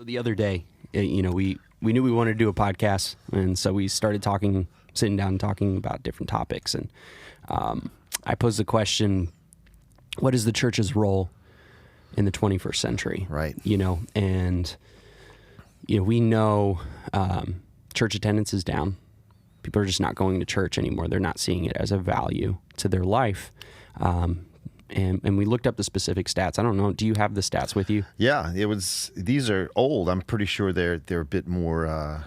the other day, we knew we wanted to do a podcast, and so we started sitting down and talking about different topics. And I posed the question, what is the church's role in the 21st century? Right. And we know church attendance is down. People are just not going to church anymore. They're not seeing it as a value to their life. And we looked up the specific stats. I don't know. Do you have the stats with you? Yeah, these are old. I'm pretty sure they're a bit more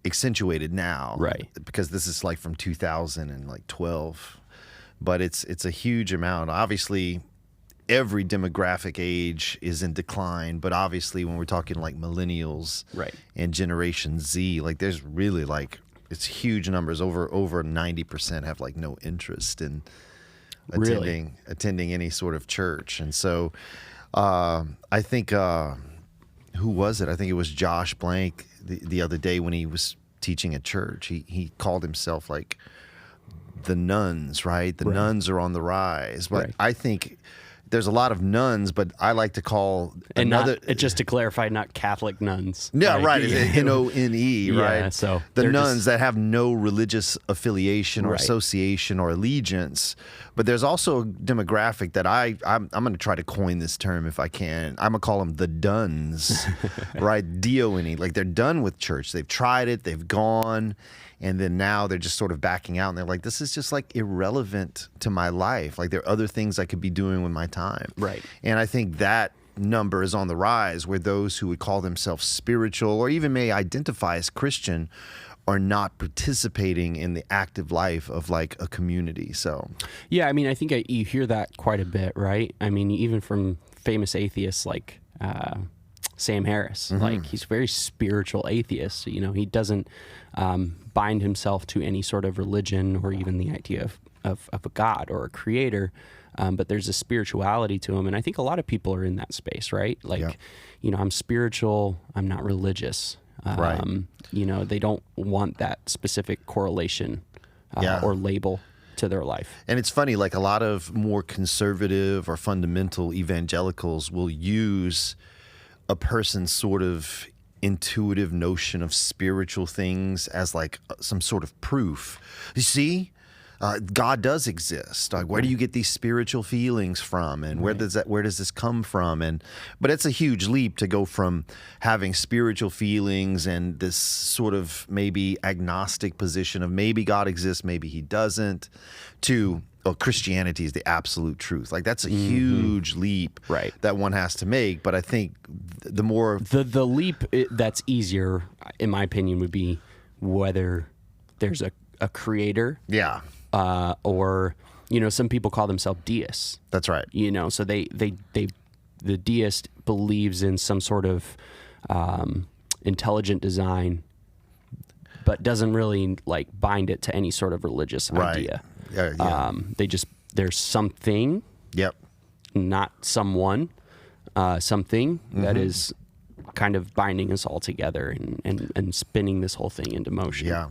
accentuated now. Right. Because this is like from 2012. But it's a huge amount. Obviously, every demographic age is in decline, but obviously when we're talking like millennials right. and Generation Z, like there's really it's huge numbers. Over 90% have like no interest in attending any sort of church. And so I think who was it? I think it was Josh Blank the other day when he was teaching at church. He called himself like the nuns, right? The nuns are on the rise. But I think there's a lot of nuns, but I like to call just to clarify, not Catholic nuns. Yeah, right. It's N-O-N-E, right? Yeah, so the nuns that have no religious affiliation or association or allegiance. But there's also a demographic that I'm going to try to coin this term if I can. I'm going to call them the duns, right? D-O-N-E. Like they're done with church. They've tried it. They've gone. And then now they're just sort of backing out, and they're like, this is just like irrelevant to my life. Like there are other things I could be doing with my time. Right. And I think that number is on the rise, where those who would call themselves spiritual or even may identify as Christian are not participating in the active life of like a community. So yeah, I mean, I think you hear that quite a bit, right? I mean, even from famous atheists like Sam Harris. Mm-hmm. Like he's a very spiritual atheist. He doesn't bind himself to any sort of religion or even the idea of a God or a creator. But there's a spirituality to him. And I think a lot of people are in that space, right? Like, I'm spiritual, I'm not religious. Right. They don't want that specific correlation or label to their life. And it's funny, like a lot of more conservative or fundamental evangelicals will use a person's sort of intuitive notion of spiritual things as like some sort of proof. You see, God does exist. Like, where do you get these spiritual feelings from, and where does this come from? But it's a huge leap to go from having spiritual feelings and this sort of maybe agnostic position of maybe God exists, maybe He doesn't, to Christianity is the absolute truth. Like that's a huge leap that one has to make. But I think the more the leap that's easier, in my opinion, would be whether there's a creator. Yeah. Or some people call themselves deists. That's right. So the deist believes in some sort of intelligent design, but doesn't really like bind it to any sort of religious idea. Yeah. There's something. Yep. Not someone. Something that is kind of binding us all together and spinning this whole thing into motion. Yeah.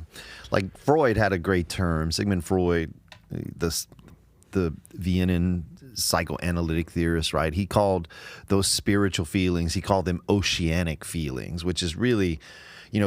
Like Freud had a great term. Sigmund Freud, the Vienna psychoanalytic theorist, right? He called those spiritual feelings, he called them oceanic feelings, which is really,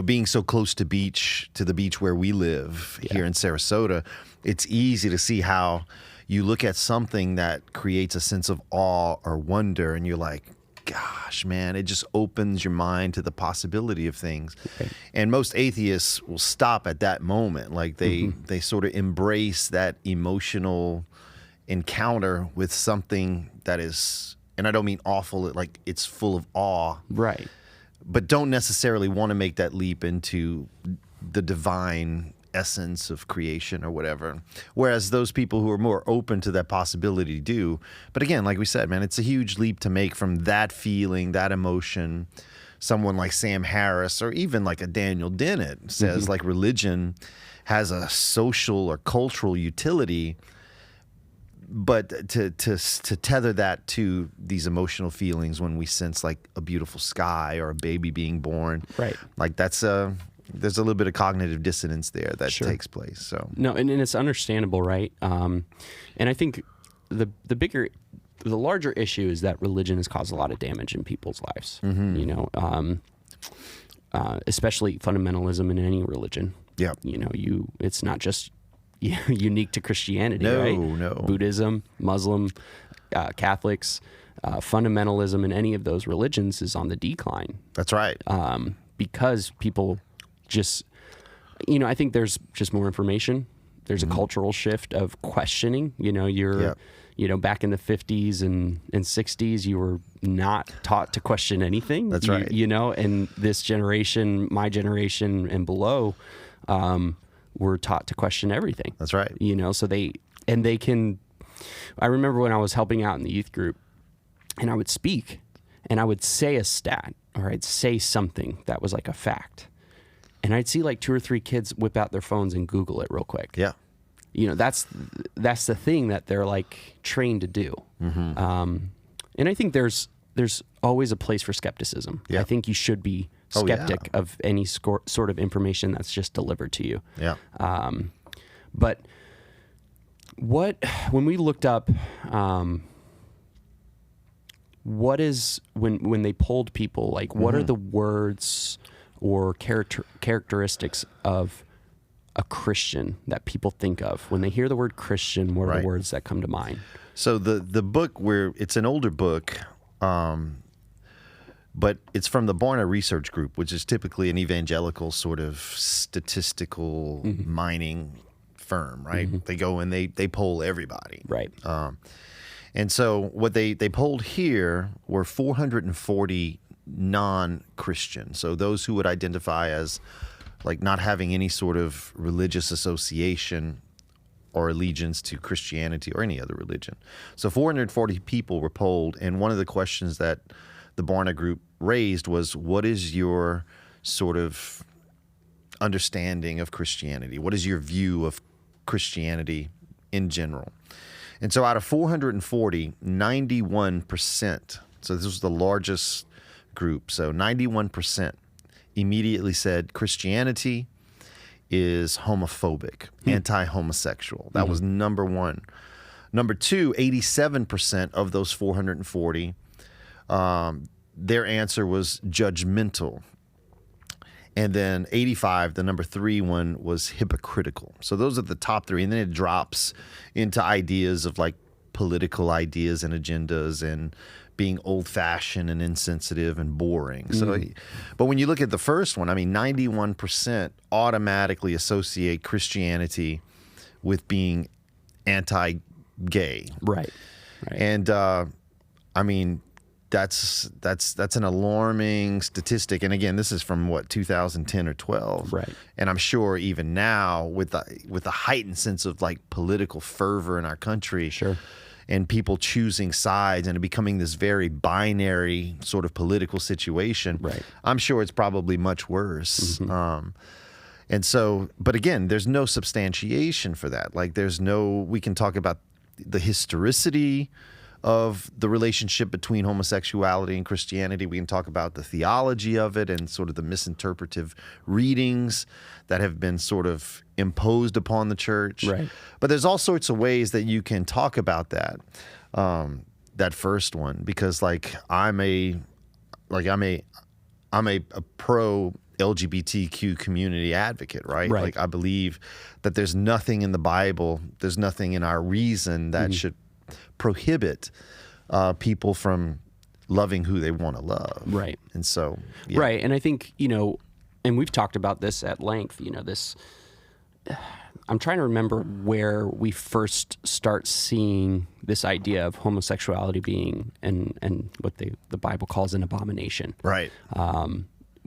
being so close to the beach where we live here in Sarasota, it's easy to see how you look at something that creates a sense of awe or wonder, and you're like, gosh, man, it just opens your mind to the possibility of things. Okay. And most atheists will stop at that moment. Like they sort of embrace that emotional encounter with something that is, and I don't mean awful, like it's full of awe. Right. But don't necessarily want to make that leap into the divine essence of creation or whatever. Whereas those people who are more open to that possibility do. But again, like we said, man, it's a huge leap to make from that feeling, that emotion. Someone like Sam Harris or even like a Daniel Dennett says like religion has a social or cultural utility, but to tether that to these emotional feelings when we sense like a beautiful sky or a baby being born, right? Like there's a little bit of cognitive dissonance there that takes place. So no, and it's understandable, right? And I think the bigger the larger issue is that religion has caused a lot of damage in people's lives. You know, especially fundamentalism in any religion. Yeah. You know, it's not just unique to Christianity, right? No. Buddhism, Muslim, Catholics, fundamentalism in any of those religions is on the decline. That's right. Because people just, you know, I think there's just more information. There's a cultural shift of questioning. You know, you know, back in the 50s and 60s, you were not taught to question anything. That's right. You know, and this generation, my generation and below, were taught to question everything. That's right. You know, so they can, I remember when I was helping out in the youth group and I would speak and I would say a stat or I'd say something that was like a fact. And I'd see like 2 or 3 kids whip out their phones and Google it real quick. Yeah. You know, that's the thing that they're like trained to do. And I think there's always a place for skepticism. Yeah. I think you should be skeptic of any sort of information that's just delivered to you. Yeah. But when we looked up, what is when they polled people, like what are the words or characteristics of a Christian that people think of when they hear the word Christian? What are the words that come to mind? So the book, it's an older book, but it's from the Barna Research Group, which is typically an evangelical sort of statistical mining firm, right? They go and they poll everybody. Right. And so what they polled here were 440 non-Christian. So those who would identify as like not having any sort of religious association or allegiance to Christianity or any other religion. So 440 people were polled, and one of the questions that the Barna Group raised was, what is your sort of understanding of Christianity? What is your view of Christianity in general? And so out of 440, 91%, so this was the largest group, so 91% immediately said Christianity is homophobic, anti-homosexual. That was number one. Number two, 87% of those 440, their answer was judgmental. And then 85, the number 3 one, was hypocritical. So those are the top 3. And then it drops into ideas of like political ideas and agendas and being old-fashioned and insensitive and boring. So, but when you look at the first one, I mean, 91% automatically associate Christianity with being anti-gay. Right. And I mean, that's an alarming statistic. And again, this is from what, 2010 or 12. Right. And I'm sure even now with the heightened sense of like political fervor in our country. Sure. And people choosing sides and it becoming this very binary sort of political situation. Right. I'm sure it's probably much worse. And so, but again, there's no substantiation for that. Like we can talk about the historicity of the relationship between homosexuality and Christianity. We can talk about the theology of it and sort of the misinterpretive readings that have been sort of imposed upon the church. Right. But there's all sorts of ways that you can talk about that, that first one, because like I'm a pro LGBTQ community advocate, right? Like I believe that there's nothing in the Bible, there's nothing in our reason that should prohibit people from loving who they want to love. Right. And so, Right. And I think, you know, and we've talked about this at length, you know, I'm trying to remember where we first start seeing this idea of homosexuality being and what the Bible calls an abomination. Right.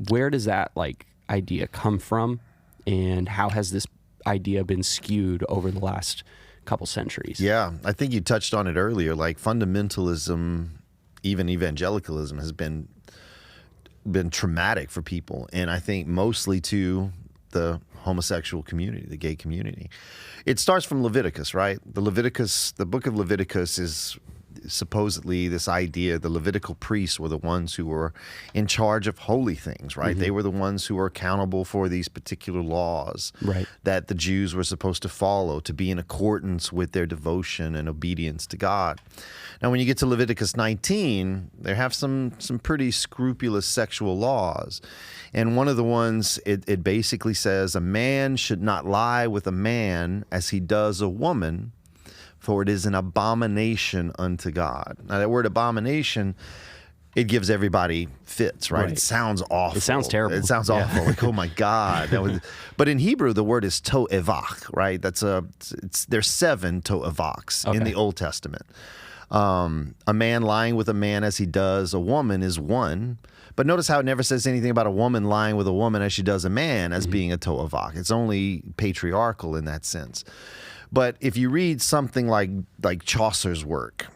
Where does that like idea come from, and how has this idea been skewed over the last couple centuries? Yeah, I think you touched on it earlier. Like fundamentalism, even evangelicalism, has been traumatic for people, and I think mostly to the homosexual community, the gay community. It starts from Leviticus, right? The book of Leviticus is supposedly this idea the Levitical priests were the ones who were in charge of holy things, right? They were the ones who were accountable for these particular laws that the Jews were supposed to follow to be in accordance with their devotion and obedience to God. Now, when you get to Leviticus 19, they have some pretty scrupulous sexual laws. And one of the ones, it basically says, a man should not lie with a man as he does a woman, for it is an abomination unto God. Now, that word abomination, it gives everybody fits, right? It sounds awful. It sounds terrible. It sounds awful. Like, oh my God. But in Hebrew, the word is to'evach, right? There's 7 to'evachs in the Old Testament. A man lying with a man as he does a woman is one. But notice how it never says anything about a woman lying with a woman as she does a man as being a to'evach. It's only patriarchal in that sense. But if you read something like Chaucer's work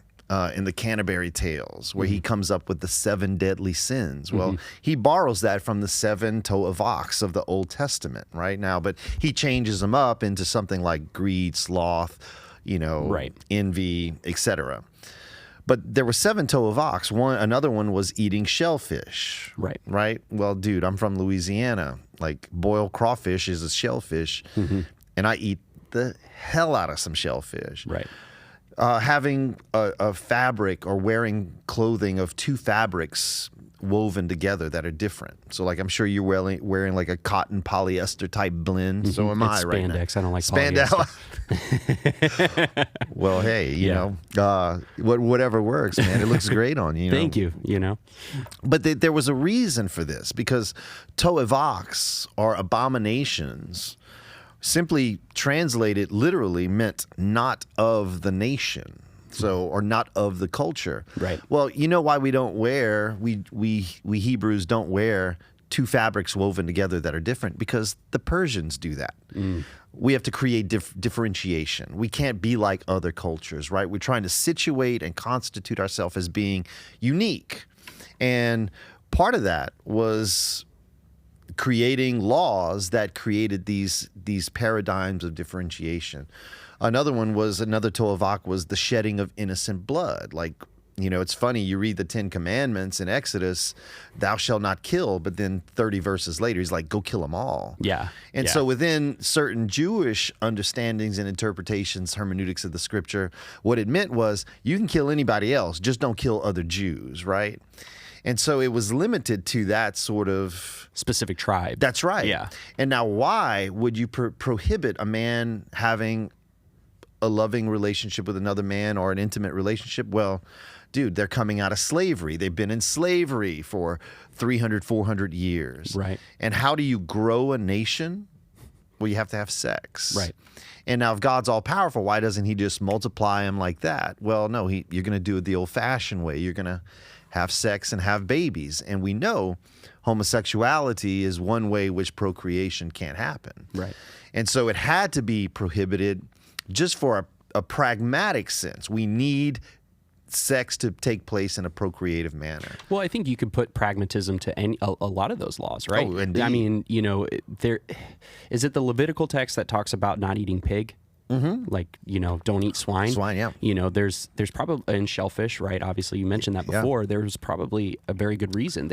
in the Canterbury Tales, where he comes up with the 7 deadly sins, well, he borrows that from the 7 to'evachs of the Old Testament, right? Now, but he changes them up into something like greed, sloth, envy, etc. But there were 7 to'evachs. Another one was eating shellfish. Right? Well, dude, I'm from Louisiana. Like, boiled crawfish is a shellfish, and I eat the hell out of some shellfish. Having a fabric or wearing clothing of 2 fabrics woven together that are different. So, like, I'm sure you're wearing like a cotton polyester type blend. So am I right now. Spandex. I don't like polyester. Well, hey, you know, whatever works, man. It looks great on you. Thank you. But there was a reason for this, because to'evachs, or abominations, simply translated literally meant not of the nation. So, or not of the culture. Well, you know why we Hebrews don't wear 2 fabrics woven together that are different? Because the Persians do that. We have to create differentiation. We can't be like other cultures, right? We're trying to situate and constitute ourselves as being unique. And part of that was creating laws that created these paradigms of differentiation. Another to'evach was the shedding of innocent blood. Like, it's funny, you read the 10 Commandments in Exodus, thou shalt not kill, but then 30 verses later, he's like, go kill them all. And so within certain Jewish understandings and interpretations, hermeneutics of the scripture, what it meant was, you can kill anybody else, just don't kill other Jews, right? And so it was limited to that sort of specific tribe. That's right. And now, why would you prohibit a man having a loving relationship with another man, or an intimate relationship? Well, dude, they're coming out of slavery. They've been in slavery for 300, 400 years. And how do you grow a nation? Well, you have to have sex. And now, if God's all powerful, why doesn't he just multiply them like that? Well, no, you're going to do it the old-fashioned way. You're going to have sex and have babies. And we know homosexuality is one way which procreation can't happen. And so it had to be prohibited just for a pragmatic sense. We need sex to take place in a procreative manner. Well, I think you could put pragmatism to a lot of those laws, right? Oh, indeed. I mean, is it the Levitical text that talks about not eating pig? Like, don't eat swine. There's probably, in shellfish, right? Obviously, you mentioned that before. There's probably a very good reason.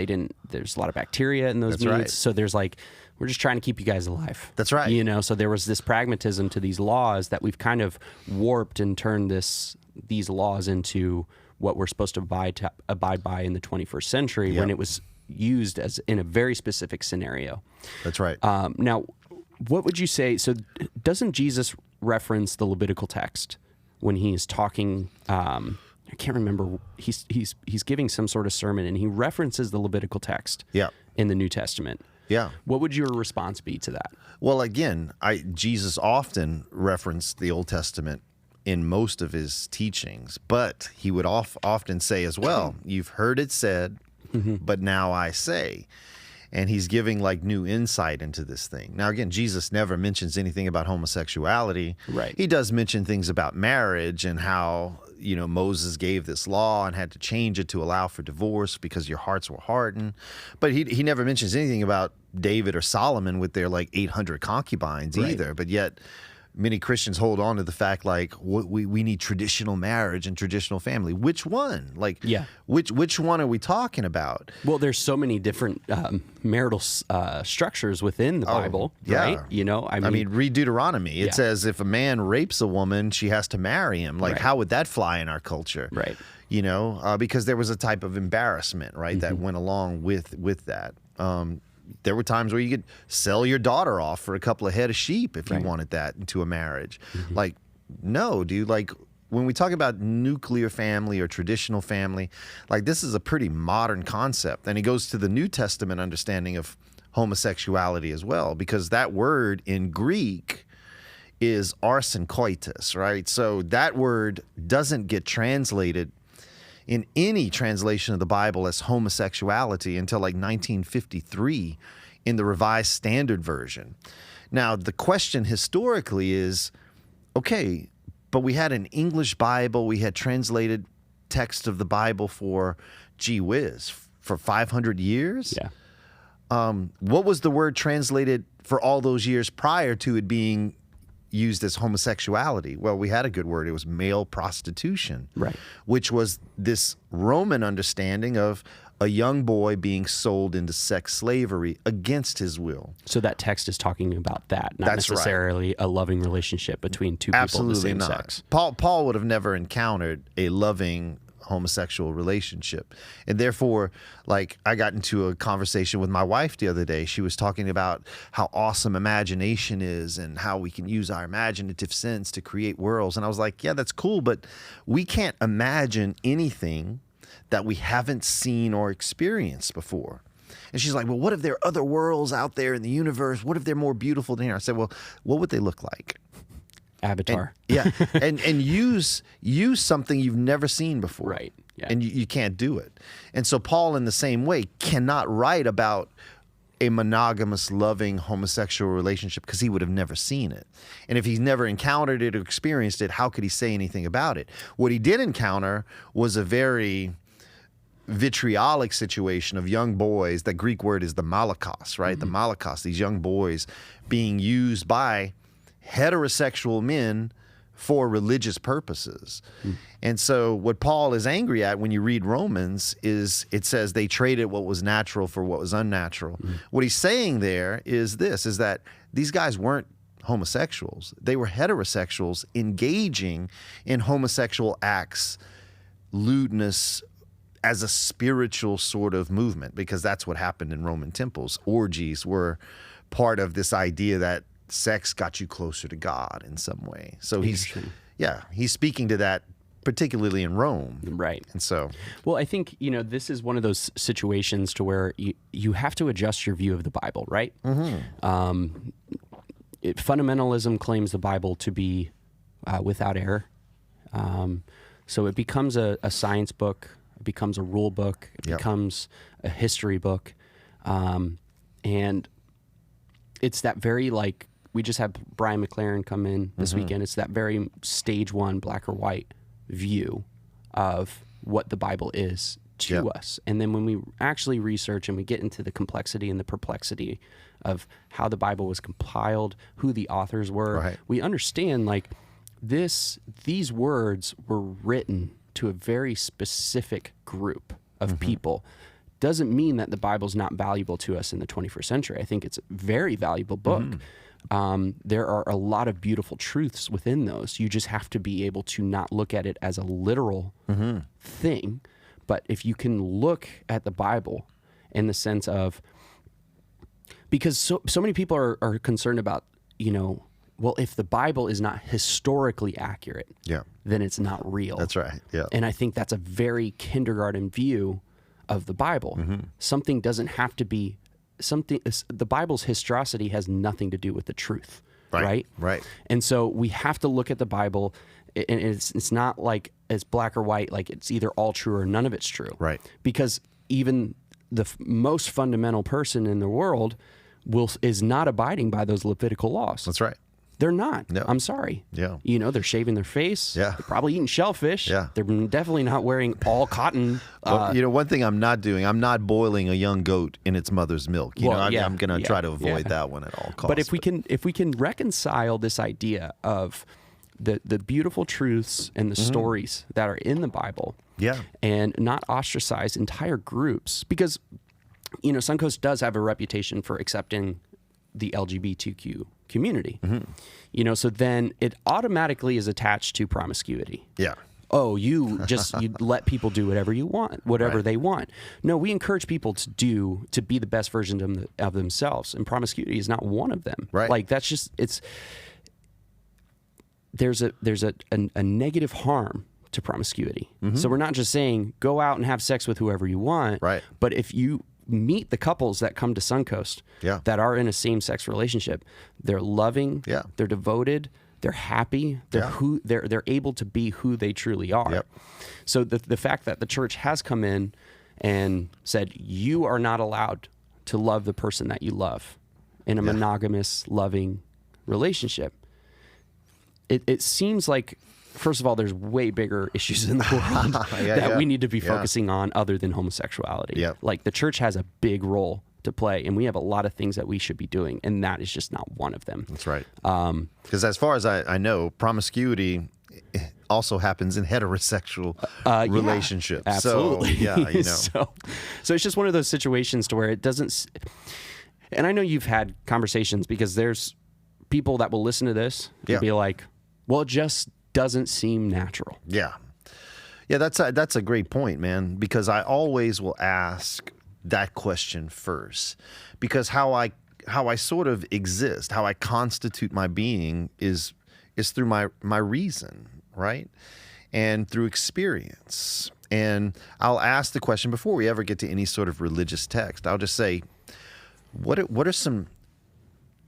There's a lot of bacteria in those meats. So there's like, we're just trying to keep you guys alive. That's right. So there was this pragmatism to these laws that we've kind of warped and turned these laws into what we're supposed to abide by in the 21st century when it was used as in a very specific scenario. That's right. Now, what would you say? So doesn't Jesus reference the Levitical text when he's talking? I can't remember. He's giving some sort of sermon, and he references the Levitical text in the New Testament. What would your response be to that? Well, again, Jesus often referenced the Old Testament in most of his teachings, but he would often say as well, you've heard it said, but now I say. And he's giving like new insight into this thing. Now, again, Jesus never mentions anything about homosexuality. He does mention things about marriage and how, Moses gave this law and had to change it to allow for divorce because your hearts were hardened. But he never mentions anything about David or Solomon with their like 800 concubines either. But yet many Christians hold on to the fact like we need traditional marriage and traditional family. Which one? Like, which one are we talking about? Well, there's so many different marital structures within the Bible, right? You know, I mean, read Deuteronomy. It says if a man rapes a woman, she has to marry him. Like, how would that fly in our culture? Right. You know, because there was a type of embarrassment, right, that went along with that. There were times where you could sell your daughter off for a couple of head of sheep if you wanted that into a marriage. Like, no, dude, like when we talk about nuclear family or traditional family, like this is a pretty modern concept. And it goes to the New Testament understanding of homosexuality as well, because that word in Greek is arson koitus, right? So that word doesn't get translated in any translation of the Bible as homosexuality until like 1953 in the Revised Standard Version. Now, the question historically is, okay, but we had an English Bible, we had translated text of the Bible for, gee whiz, for 500 years? Yeah. What was the word translated for all those years prior to it being used as homosexuality? Well, we had a good word. It was male prostitution, right? Which was this Roman understanding of a young boy being sold into sex slavery against his will. So that text is talking about that, not necessarily a loving relationship between two people of the same sex. Paul would have never encountered a loving homosexual relationship. And therefore, like, I got into a conversation with my wife the other day. She was talking about how awesome imagination is and how we can use our imaginative sense to create worlds. And I was like, yeah, that's cool, but we can't imagine anything that we haven't seen or experienced before. And she's like, well, what if there are other worlds out there in the universe? What if they're more beautiful than here? I said, well, what would they look like? Avatar. And use something you've never seen before. Right. Yeah. And you can't do it. And so Paul, in the same way, cannot write about a monogamous, loving homosexual relationship because he would have never seen it. And if he's never encountered it or experienced it, how could he say anything about it? What he did encounter was a very vitriolic situation of young boys. The Greek word is the malakos, right? The malakos, these young boys being used by heterosexual men for religious purposes. And so what Paul is angry at when you read Romans is it says they traded what was natural for what was unnatural. What he's saying there is this, is that these guys weren't homosexuals. They were heterosexuals engaging in homosexual acts, lewdness, as a spiritual sort of movement, because that's what happened in Roman temples. Orgies were part of this idea that sex got you closer to God in some way. So he's speaking to that particularly in Rome. Right. And so, well, I think, you know, this is one of those situations to where you have to adjust your view of the Bible, right? Fundamentalism claims the Bible to be without error. So it becomes a science book, it becomes a rule book, it becomes a history book. And it's that very, like, we just had Brian McLaren come in this weekend. It's that very stage one, black or white view of what the Bible is to us. And then when we actually research and we get into the complexity and the perplexity of how the Bible was compiled, who the authors were, we understand, like, these words were written to a very specific group of people. Doesn't mean that the Bible's not valuable to us in the 21st century. I think it's a very valuable book. There are a lot of beautiful truths within those. You just have to be able to not look at it as a literal thing. But if you can look at the Bible in the sense of, because so many people are concerned about, you know, well, if the Bible is not historically accurate, then it's not real. That's right. And I think that's a very kindergarten view of the Bible. Something doesn't have to be something. The Bible's historicity has nothing to do with the truth, right? And so we have to look at the Bible, and it's not like it's black or white, like it's either all true or none of it's true, right? Because even the most fundamental person in the world is not abiding by those Levitical laws. That's right. They're not. No. I'm sorry. Yeah. You know, they're shaving their face. Yeah. They're probably eating shellfish. Yeah. They're definitely not wearing all cotton. Well, one thing I'm not doing, I'm not boiling a young goat in its mother's milk. I'm going to try to avoid that one at all costs. But if we can reconcile this idea of the beautiful truths and the stories that are in the Bible, and not ostracize entire groups, because Suncoast does have a reputation for accepting the LGBTQ community. So then it automatically is attached to promiscuity. Yeah. Oh, you let people do whatever you want, whatever they want. No, we encourage people to be the best version of themselves, and promiscuity is not one of them. Right. Like that's just there's a negative harm to promiscuity. So we're not just saying go out and have sex with whoever you want. Right. But if you meet the couples that come to Suncoast that are in a same-sex relationship, they're loving, they're devoted, they're happy, they're able to be who they truly are. Yep. So the fact that the church has come in and said you are not allowed to love the person that you love in a monogamous, loving relationship, it seems like, first of all, there's way bigger issues in the world that we need to be focusing on other than homosexuality. Yep. Like the church has a big role to play, and we have a lot of things that we should be doing, and that is just not one of them. That's right. Because as far as I know, promiscuity also happens in heterosexual relationships. Absolutely. So, so it's just one of those situations to where it doesn't. And I know you've had conversations, because there's people that will listen to this and be like, well, it just doesn't seem natural. Yeah, that's a great point, man, because I always will ask that question first, because how I sort of exist, how I constitute my being is through my reason, right? And through experience. And I'll ask the question before we ever get to any sort of religious text. I'll just say, what are some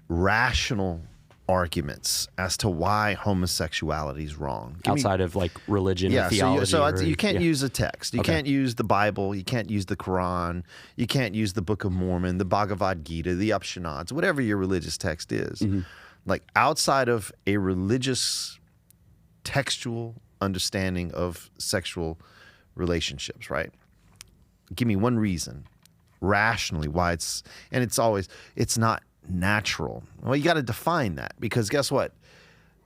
rational arguments as to why homosexuality is wrong? Outside of like religion and theology. So you can't use a text. You can't use the Bible. You can't use the Quran. You can't use the Book of Mormon, the Bhagavad Gita, the Upanishads, whatever your religious text is. Like outside of a religious textual understanding of sexual relationships, right? Give me one reason rationally why it's not natural. Well, you got to define that, because guess what?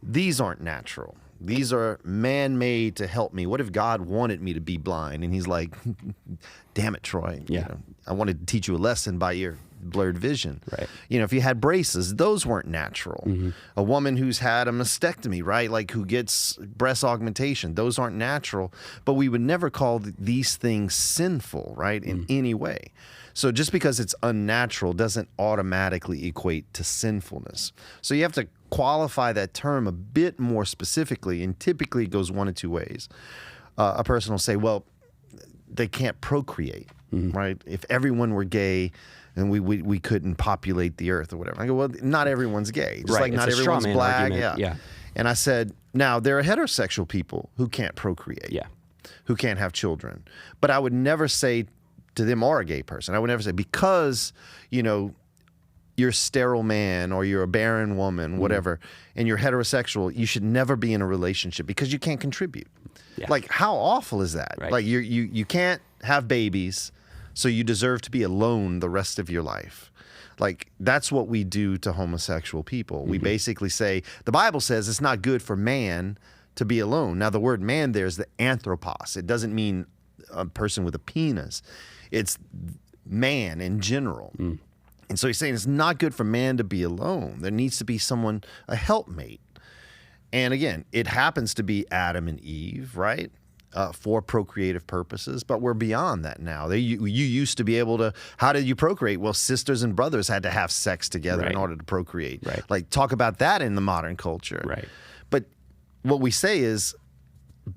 These aren't natural. These are man-made to help me. What if God wanted me to be blind? And he's like, damn it, Troy. I wanted to teach you a lesson by your blurred vision. Right. If you had braces, those weren't natural. A woman who's had a mastectomy, right? Like who gets breast augmentation, those aren't natural. But we would never call these things sinful, right? In any way. So just because it's unnatural doesn't automatically equate to sinfulness. So you have to qualify that term a bit more specifically, and typically it goes one of two ways. A person will say, well, they can't procreate, right? If everyone were gay, and we couldn't populate the earth or whatever. I go, well, not everyone's gay. Just like not everyone's black. Yeah. And I said, now there are heterosexual people who can't procreate, who can't have children. But I would never say to them, or a gay person, I would never say, because, you're a sterile man or you're a barren woman, whatever, and you're heterosexual, you should never be in a relationship because you can't contribute. Yeah. Like, how awful is that? Right. Like, you can't have babies, so you deserve to be alone the rest of your life. Like, that's what we do to homosexual people. We basically say, the Bible says it's not good for man to be alone. Now, the word man there is the anthropos. It doesn't mean a person with a penis. It's man in general. And so he's saying it's not good for man to be alone. There needs to be someone, a helpmate. And again, it happens to be Adam and Eve, right? For procreative purposes, but we're beyond that now. You used to be able to, how did you procreate? Well, sisters and brothers had to have sex together in order to procreate. Right. Like, talk about that in the modern culture. Right. But what we say is,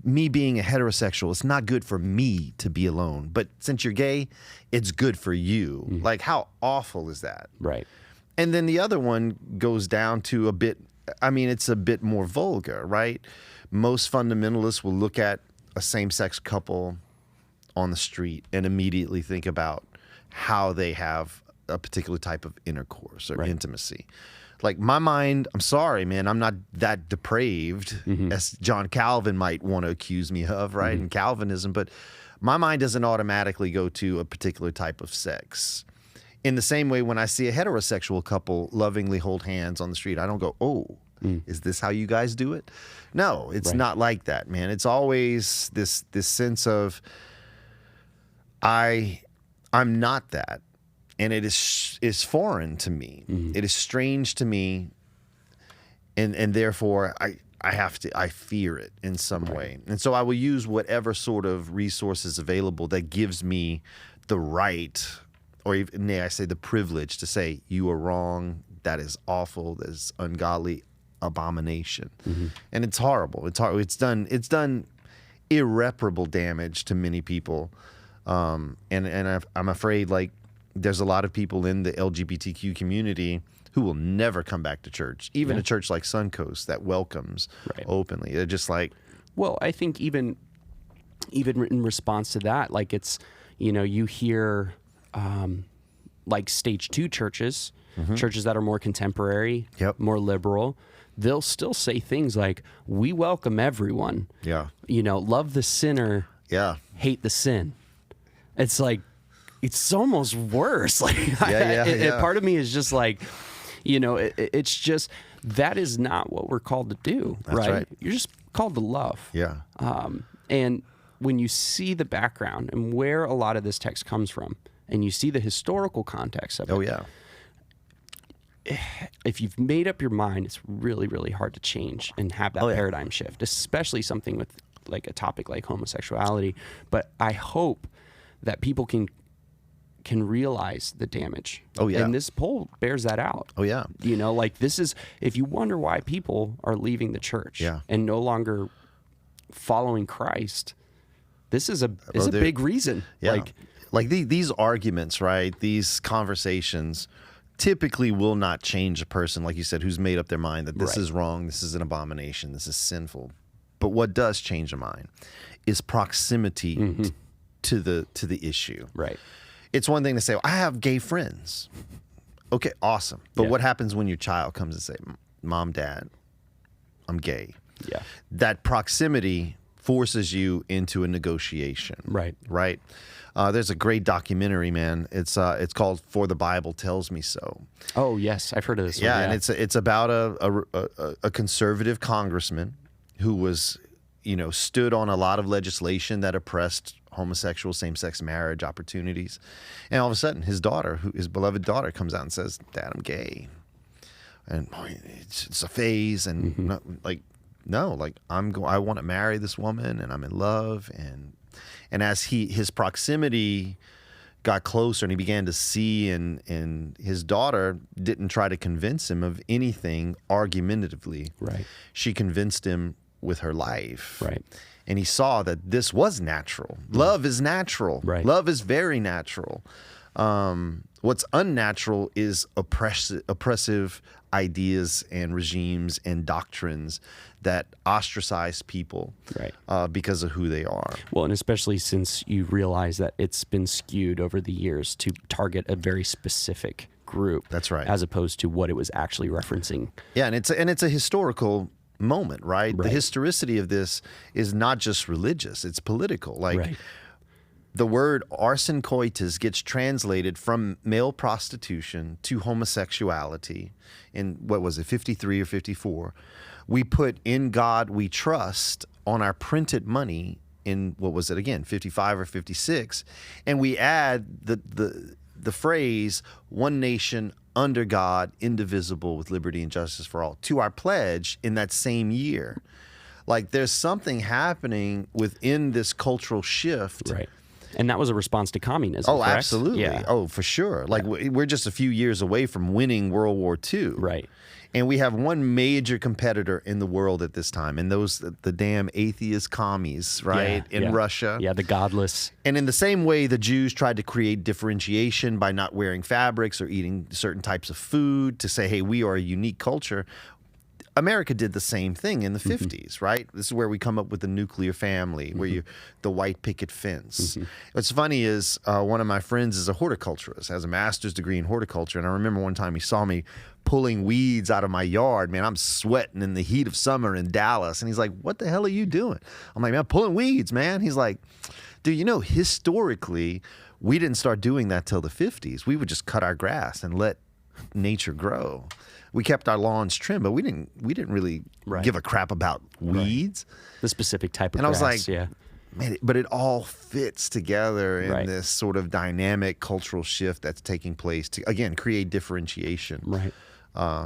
me being a heterosexual, it's not good for me to be alone. But since you're gay, it's good for you. Like, how awful is that? Right. And then the other one goes down to it's a bit more vulgar, right? Most fundamentalists will look at a same-sex couple on the street and immediately think about how they have a particular type of intercourse or intimacy. Like my mind, I'm sorry, man, I'm not that depraved as John Calvin might want to accuse me of, right? In Calvinism, but my mind doesn't automatically go to a particular type of sex. In the same way, when I see a heterosexual couple lovingly hold hands on the street, I don't go, oh, is this how you guys do it? No, it's not like that, man. It's always this sense of I'm not that. And it is foreign to me. It is strange to me, and therefore I fear it in some way. And so I will use whatever sort of resources available that gives me the right, or even, nay, I say the privilege to say, you are wrong, that is awful, that is ungodly, abomination. And it's horrible. It's done irreparable damage to many people. And I'm afraid, like, there's a lot of people in the LGBTQ community who will never come back to church, even a church like Suncoast that welcomes openly. They're just like, well, I think even in response to that, like, it's, you hear like stage 2 churches, churches that are more contemporary, more liberal, they'll still say things like, we welcome everyone. Love the sinner, hate the sin. It's like, it's almost worse. Like, part of me is just like, it's just, that is not what we're called to do, right? You're just called to love. And when you see the background and where a lot of this text comes from, and you see the historical context of it, if you've made up your mind, it's really, really hard to change and have that paradigm shift, especially something with like a topic like homosexuality. But I hope that people can realize the damage. And this poll bears that out. Like, this is, if you wonder why people are leaving the church and no longer following Christ, this is a big reason. Like these arguments, right? These conversations typically will not change a person, like you said, who's made up their mind that this is wrong, this is an abomination, this is sinful. But what does change a mind is proximity to the issue. It's one thing to say, well, I have gay friends. Okay, awesome. But what happens when your child comes and say, Mom, Dad, I'm gay? That proximity forces you into a negotiation. Right? There's a great documentary, man. It's called For the Bible Tells Me So. Oh, yes. I've heard of this one. And it's about a conservative congressman who was, stood on a lot of legislation that oppressed homosexual same-sex marriage opportunities. And all of a sudden, his beloved daughter comes out and says, Dad, I'm gay. And it's a phase. And I want to marry this woman, and I'm in love. And as his proximity got closer and he began to see, and his daughter didn't try to convince him of anything argumentatively. She convinced him with her life. And he saw that this was natural. Love is natural. Love is very natural. What's unnatural is oppressive ideas and regimes and doctrines that ostracize people because of who they are. Well, and especially since you realize that it's been skewed over the years to target a very specific group. That's right. As opposed to what it was actually referencing. And it's a historical moment, right? The historicity of this is not just religious, it's political. The word arson coitus gets translated from male prostitution to homosexuality in, what was it, 53 or 54. We put in God we trust on our printed money in, what was it again, 55 or 56, and we add the phrase one nation under God, indivisible, with liberty and justice for all, to our pledge in that same year. Like, there's something happening within this cultural shift. And that was a response to communism, correct? Absolutely. Oh, for sure. Like, we're just a few years away from winning World War II. And we have one major competitor in the world at this time, and those the damn atheist commies, in Russia. The godless. And in the same way, the Jews tried to create differentiation by not wearing fabrics or eating certain types of food to say, hey, we are a unique culture. America did the same thing in the 50s, right? This is where we come up with the nuclear family, where the white picket fence. What's funny is one of my friends is a horticulturist, has a master's degree in horticulture, and I remember one time he saw me pulling weeds out of my yard. Man, I'm sweating in the heat of summer in Dallas, and he's like, "What the hell are you doing?" I'm like, "Man, I'm pulling weeds, man." He's like, "Dude, you know, historically, we didn't start doing that till the 50s. We would just cut our grass and let nature grow. We kept our lawns trim, but we didn't really give a crap about weeds." The specific type of and grass. I was like, yeah. Man, but it all fits together in this sort of dynamic cultural shift that's taking place to, again, create differentiation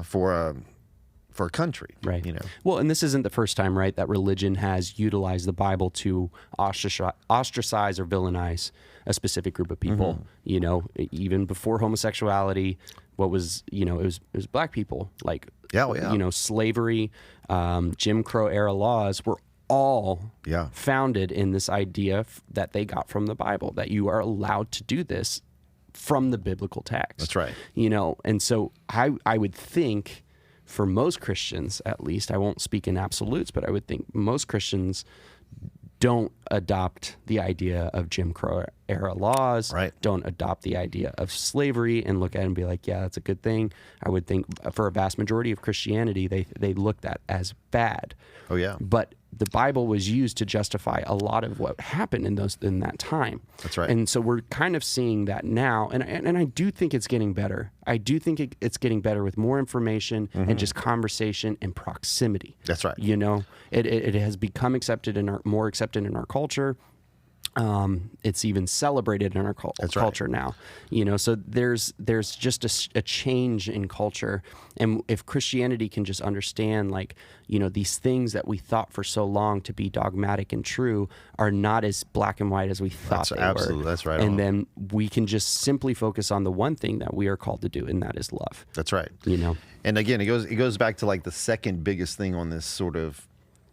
for a country. Right. You know. Well, and this isn't the first time, right, that religion has utilized the Bible to ostracize or villainize a specific group of people. You know, even before homosexuality, what was, you know, it was black people. Like, you know, slavery, Jim Crow era laws were all founded in this idea that they got from the Bible, that you are allowed to do this from the biblical text. That's right. You know, and so I would think, for most Christians, at least, I won't speak in absolutes, but I would think most Christians don't adopt the idea of Jim Crow era laws, don't adopt the idea of slavery and look at it and be like, yeah, that's a good thing. I would think for a vast majority of Christianity, they looked at as bad. Oh, yeah. But the Bible was used to justify a lot of what happened in that time. That's right. And so we're kind of seeing that now, and I do think it's getting better. I do think it's getting better with more information and just conversation and proximity. That's right. You know, it has become more accepted in our culture. It's even celebrated in our culture now, you know, so there's just a change in culture. And if Christianity can just understand, like, you know, these things that we thought for so long to be dogmatic and true are not as black and white as we thought they were. That's right. And then we can just simply focus on the one thing that we are called to do, and that is love. That's right. You know, and again, it goes back to like the second biggest thing on this sort of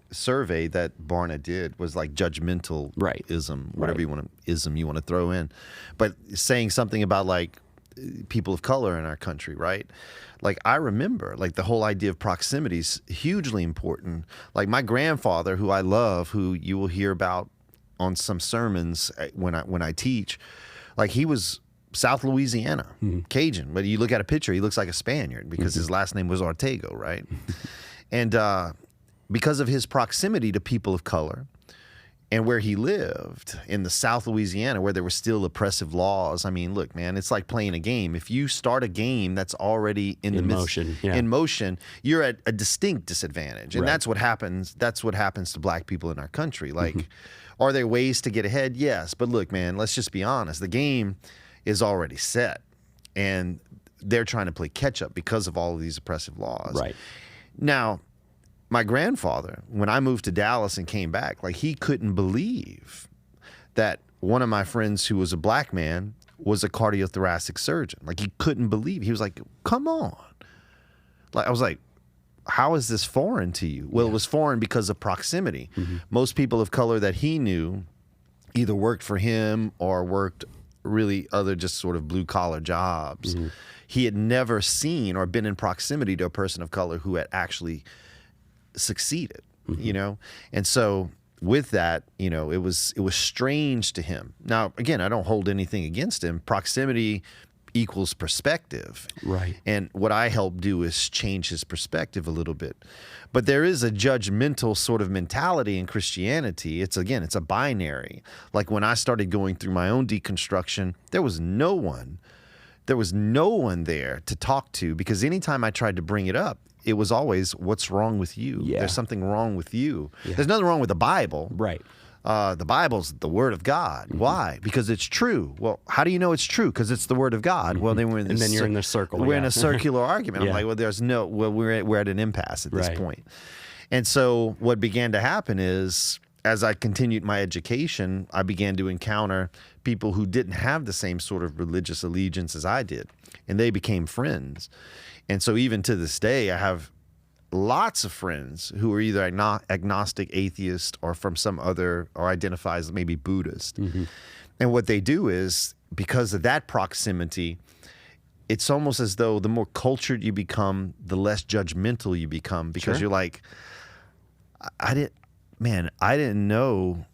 survey that Barna did was like judgmentalism, whatever you want to throw in, but saying something about like people of color in our country, right? Like, I remember like the whole idea of proximity is hugely important. Like, my grandfather, who I love, who you will hear about on some sermons when I teach, like, he was South Louisiana, Cajun, but you look at a picture, he looks like a Spaniard because his last name was Ortega, right? And because of his proximity to people of color and where he lived in the South Louisiana, where there were still oppressive laws. I mean, look, man, it's like playing a game. If you start a game that's already in motion, you're at a distinct disadvantage. And that's what happens. That's what happens to black people in our country. Like, are there ways to get ahead? Yes. But look, man, let's just be honest. The game is already set, and they're trying to play catch up because of all of these oppressive laws. Right. Now, my grandfather, when I moved to Dallas and came back, like, he couldn't believe that one of my friends who was a black man was a cardiothoracic surgeon. Like, he couldn't believe. He was like, come on. Like, I was like, how is this foreign to you? Well, it was foreign because of proximity. Most people of color that he knew either worked for him or worked really other just sort of blue collar jobs. He had never seen or been in proximity to a person of color who had actually succeeded, you know? And so with that, you know, it was strange to him. Now, again, I don't hold anything against him. Proximity equals perspective. Right. And what I help do is change his perspective a little bit. But there is a judgmental sort of mentality in Christianity. It's a binary. Like, when I started going through my own deconstruction, there was no one there to talk to, because anytime I tried to bring it up, it was always, what's wrong with you? There's something wrong with you. There's nothing wrong with the Bible. Right. The Bible's the Word of God. Why? Because it's true. Well, how do you know it's true? Because it's the Word of God. Well, then we're in this, and then you're in the circle. We're in a circular argument. I'm like, well, we're at an impasse at this point. And so what began to happen is, as I continued my education, I began to encounter people who didn't have the same sort of religious allegiance as I did, and they became friends. And so even to this day, I have lots of friends who are either agnostic, atheist, or from some other, or identify as maybe Buddhist. And what they do is, because of that proximity, it's almost as though the more cultured you become, the less judgmental you become, because Sure. you're like, I didn't know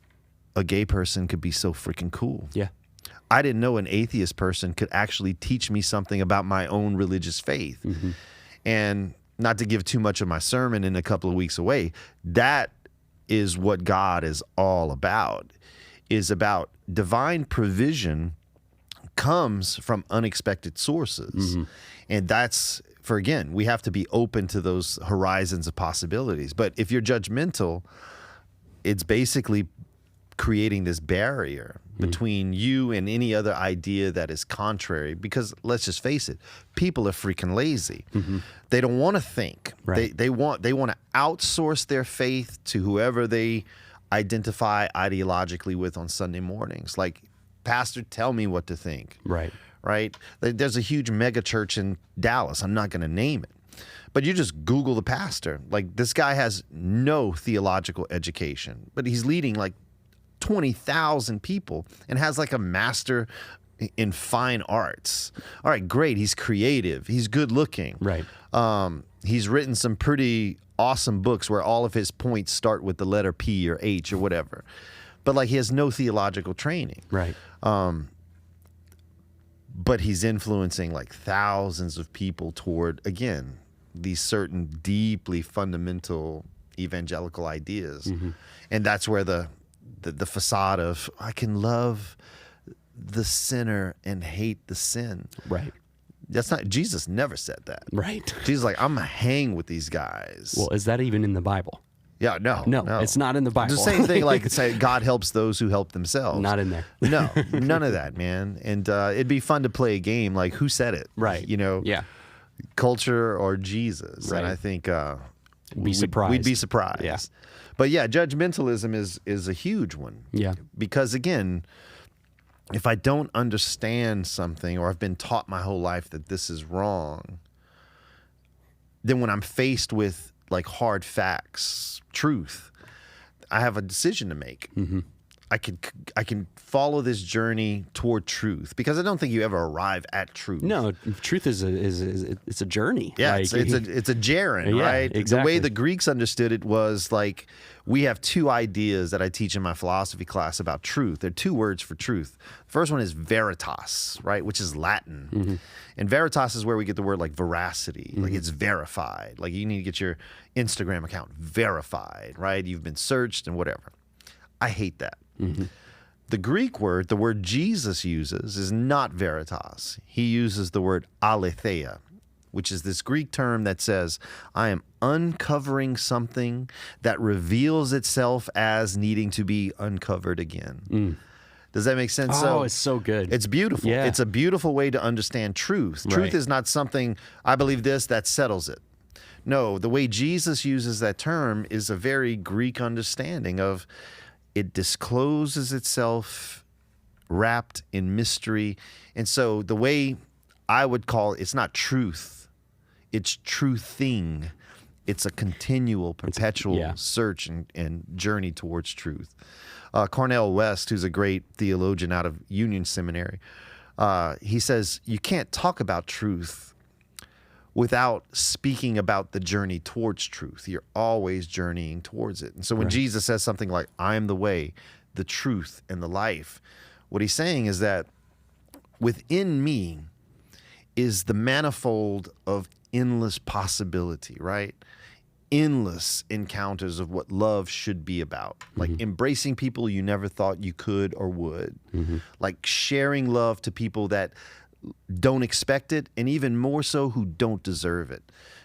a gay person could be so freaking cool. Yeah. I didn't know an atheist person could actually teach me something about my own religious faith. Mm-hmm. And not to give too much of my sermon in a couple of weeks away, that is what God is all about, is about divine provision comes from unexpected sources. Mm-hmm. And that's, for again, we have to be open to those horizons of possibilities. But if you're judgmental, it's basically creating this barrier between you and any other idea that is contrary, because let's just face it, people are freaking lazy. They don't want to think. Right. They want to outsource their faith to whoever they identify ideologically with on Sunday mornings. Like, pastor, tell me what to think. Right. Right? There's a huge mega church in Dallas. I'm not going to name it. But you just Google the pastor. Like, this guy has no theological education, but he's leading like 20,000 people and has like a master in fine arts. All right, great. He's creative. He's good looking. Right. He's written some pretty awesome books where all of his points start with the letter P or H or whatever. But like, he has no theological training. Right. But he's influencing like thousands of people toward, again, these certain deeply fundamental evangelical ideas. And that's where the facade of, I can love the sinner and hate the sin. Right. That's not, Jesus never said that. Right. Jesus like, I'm going to hang with these guys. Well, is that even in the Bible? Yeah, no. No, it's not in the Bible. The same thing, like say God helps those who help themselves. Not in there. No, none of that, man. And it'd be fun to play a game like, who said it? Right. You know, Yeah. culture or Jesus. Right. And I think surprised. we'd be surprised. Yeah. But yeah, judgmentalism is a huge one. Yeah. Because again, if I don't understand something, or I've been taught my whole life that this is wrong, then when I'm faced with like hard facts, truth, I have a decision to make. I can follow this journey toward truth, because I don't think you ever arrive at truth. No, truth is it's a journey. Yeah, Like, it's a gerund, Yeah, right? exactly. The way the Greeks understood it was like, we have two ideas that I teach in my philosophy class about truth. There are two words for truth. The first one is veritas, right, which is Latin. And veritas is where we get the word like veracity, like it's verified. Like, you need to get your Instagram account verified, right? You've been searched and whatever. I hate that. The Greek word, the word Jesus uses, is not veritas. He uses the word aletheia, which is this Greek term that says, I am uncovering something that reveals itself as needing to be uncovered again. Does that make sense? Oh, it's so good. It's beautiful. Yeah. It's a beautiful way to understand truth. Truth Right. is not something, I believe this, that settles it. No, the way Jesus uses that term is a very Greek understanding of, it discloses itself wrapped in mystery. And so the way I would call it, it's not truth, it's truthing. It's a continual, perpetual search and journey towards truth. Cornel West, who's a great theologian out of Union Seminary, he says, you can't talk about truth without speaking about the journey towards truth. You're always journeying towards it. And so when Jesus says something like, I am the way, the truth, and the life, what he's saying is that within me is the manifold of endless possibility, right? Endless encounters of what love should be about. Like embracing people you never thought you could or would. Like sharing love to people that don't expect it, and even more so, who don't deserve it.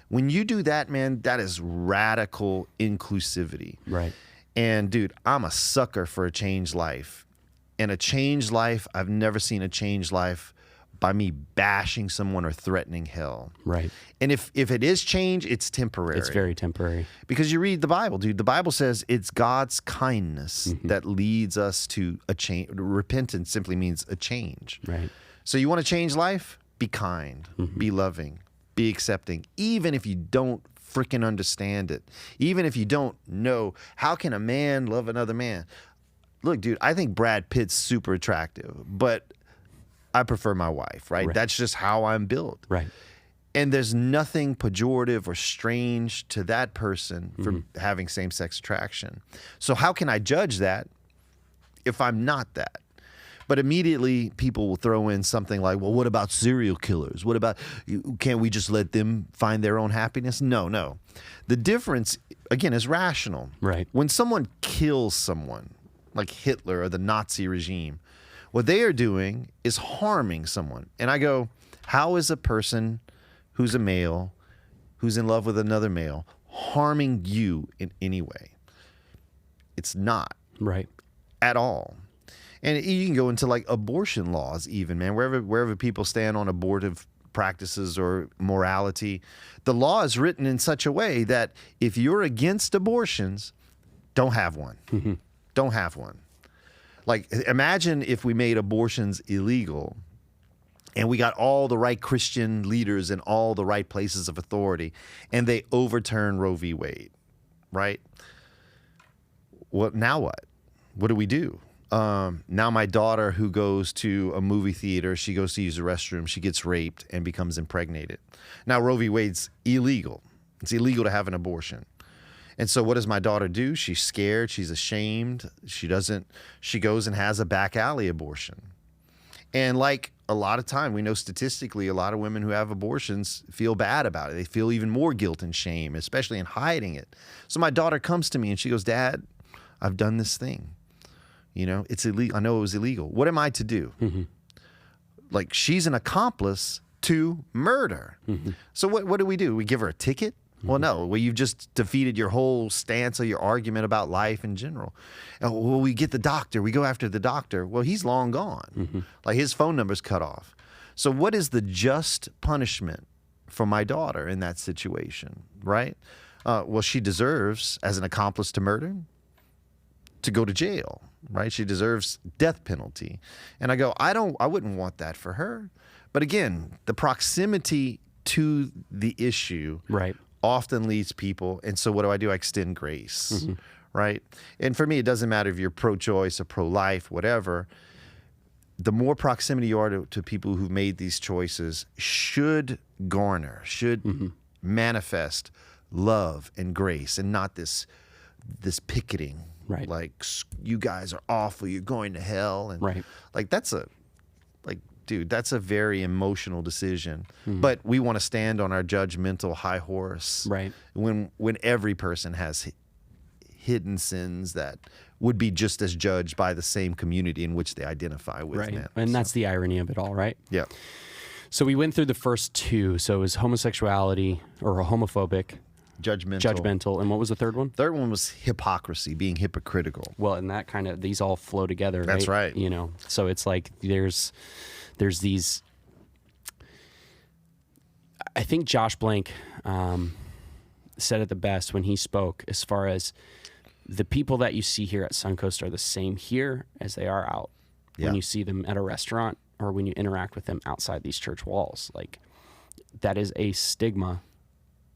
When you do that, man, that is radical inclusivity. Right. And dude, I'm a sucker for a changed life. And a changed life, I've never seen a changed life by me bashing someone or threatening hell. Right. And if it is change, it's temporary. It's very temporary. Because you read the Bible, dude. The Bible says it's God's kindness that leads us to a change. Repentance simply means a change. Right. So you want to change life? Be kind, be loving, be accepting, even if you don't freaking understand it, even if you don't know, how can a man love another man? Look, dude, I think Brad Pitt's super attractive, but I prefer my wife, right? That's just how I'm built. Right. And there's nothing pejorative or strange to that person for having same-sex attraction. So how can I judge that if I'm not that? But immediately people will throw in something like, well, what about serial killers? What about, can't we just let them find their own happiness? No. The difference, again, is rational. Right. When someone kills someone, like Hitler or the Nazi regime, what they are doing is harming someone. And I go, how is a person who's a male, who's in love with another male, harming you in any way? It's not. Right. At all. And you can go into like abortion laws even, man, wherever people stand on abortive practices or morality, the law is written in such a way that if you're against abortions, don't have one. Don't have one. Like, imagine if we made abortions illegal and we got all the right Christian leaders in all the right places of authority and they overturn Roe v. Wade, right? Well, now what? What do we do? Now my daughter who goes to a movie theater, she goes to use the restroom, she gets raped and becomes impregnated. Now Roe v. Wade's illegal. It's illegal to have an abortion. And so what does my daughter do? She's scared, she's ashamed, she goes and has a back alley abortion. And like a lot of time, we know statistically a lot of women who have abortions feel bad about it. They feel even more guilt and shame, especially in hiding it. So my daughter comes to me and she goes, Dad, I've done this thing. You know, it's illegal. I know it was illegal. What am I to do? Like, she's an accomplice to murder. So what do? We give her a ticket? Well, no. Well, you've just defeated your whole stance of your argument about life in general. Well, we get the doctor. We go after the doctor. Well, he's long gone. Like, his phone number's cut off. So what is the just punishment for my daughter in that situation, right? Well, she deserves, as an accomplice to murder, to go to jail, right? She deserves death penalty. And I go, I wouldn't want that for her. But again, the proximity to the issue often leads people. And so what do? I extend grace, right? And for me, it doesn't matter if you're pro-choice or pro-life, whatever. The more proximity you are to people who've made these choices should manifest love and grace, and not this picketing. Right. Like, you guys are awful, you're going to hell. And like, that's a very emotional decision. But we want to stand on our judgmental high horse when every person has hidden sins that would be just as judged by the same community in which they identify with. Man. And that's the irony of it all, right? Yeah. So we went through the first two. So it was homosexuality or homophobic. Judgmental. And what was the third one? Third one was hypocrisy, being hypocritical. Well, and that kind of, these all flow together, right? That's right. You know, so it's like there's these, I think Josh Blank said it the best when he spoke, as far as the people that you see here at Suncoast are the same here as they are out when you see them at a restaurant or when you interact with them outside these church walls. Like, that is a stigma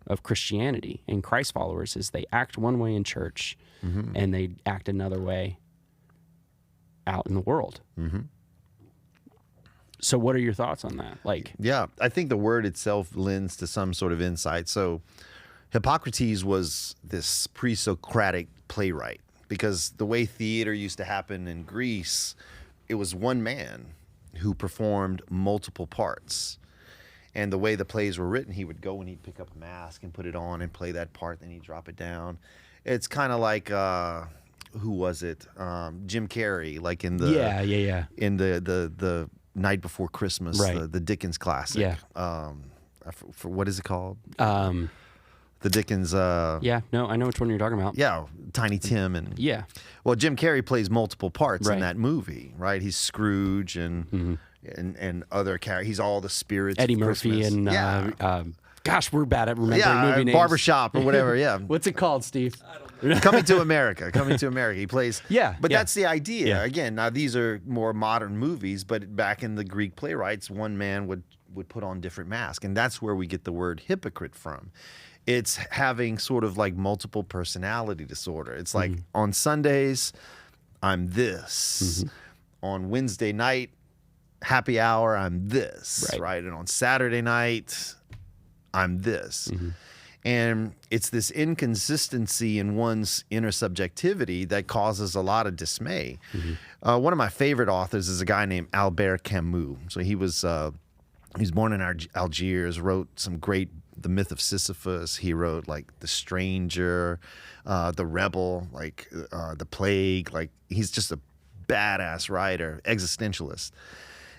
of Christianity and Christ followers, is they act one way in church and they act another way out in the world. So what are your thoughts on that? Like, yeah, I think the word itself lends to some sort of insight. So Hippocrates was this pre-Socratic playwright, because the way theater used to happen in Greece, it was one man who performed multiple parts. And the way the plays were written, he would go and he'd pick up a mask and put it on and play that part, then he'd drop it down. It's kind of like, who was it? Jim Carrey, like in the in the Night Before Christmas, the Dickens classic. For what is it called? The Dickens. No, I know which one you're talking about. Yeah, Tiny Tim and Well, Jim Carrey plays multiple parts in that movie, right? He's Scrooge and other characters. He's all the spirits. Eddie of Murphy Christmas. and gosh, we're bad at remembering movie names. Barbershop or whatever. Yeah. What's it called, Steve? Coming to America. Coming to America. He plays. But that's the idea. Yeah. Again, now these are more modern movies, but back in the Greek playwrights, one man would put on different masks, and that's where we get the word hypocrite from. It's having sort of like multiple personality disorder. It's like on Sundays, I'm this. On Wednesday night, happy hour, I'm this, Right. right? And on Saturday night, I'm this. And it's this inconsistency in one's inner subjectivity that causes a lot of dismay. One of my favorite authors is a guy named Albert Camus. So he was born in Algiers, wrote some great, The Myth of Sisyphus. He wrote like The Stranger, The Rebel, like The Plague. Like he's just a badass writer, existentialist.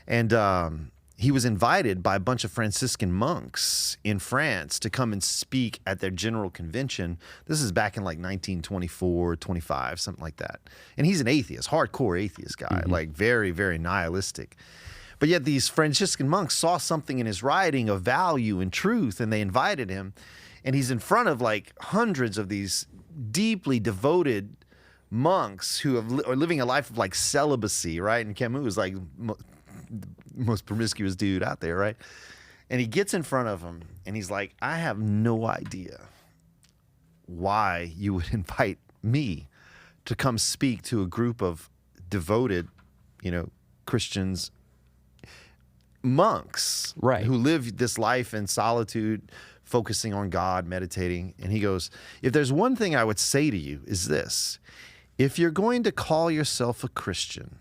And he was invited by a bunch of Franciscan monks in France to come and speak at their general convention. This is back in like 1924, 25, something like that. And he's an atheist, hardcore atheist guy, like very, very nihilistic. But yet these Franciscan monks saw something in his writing of value and truth, and they invited him. And he's in front of like hundreds of these deeply devoted monks who are living a life of like celibacy, right? And Camus is like most promiscuous dude out there, right? And he gets in front of him and he's like, I have no idea why you would invite me to come speak to a group of devoted, Christians, monks, right, who live this life in solitude, focusing on God, meditating. And he goes, if there's one thing I would say to you is this: if you're going to call yourself a Christian,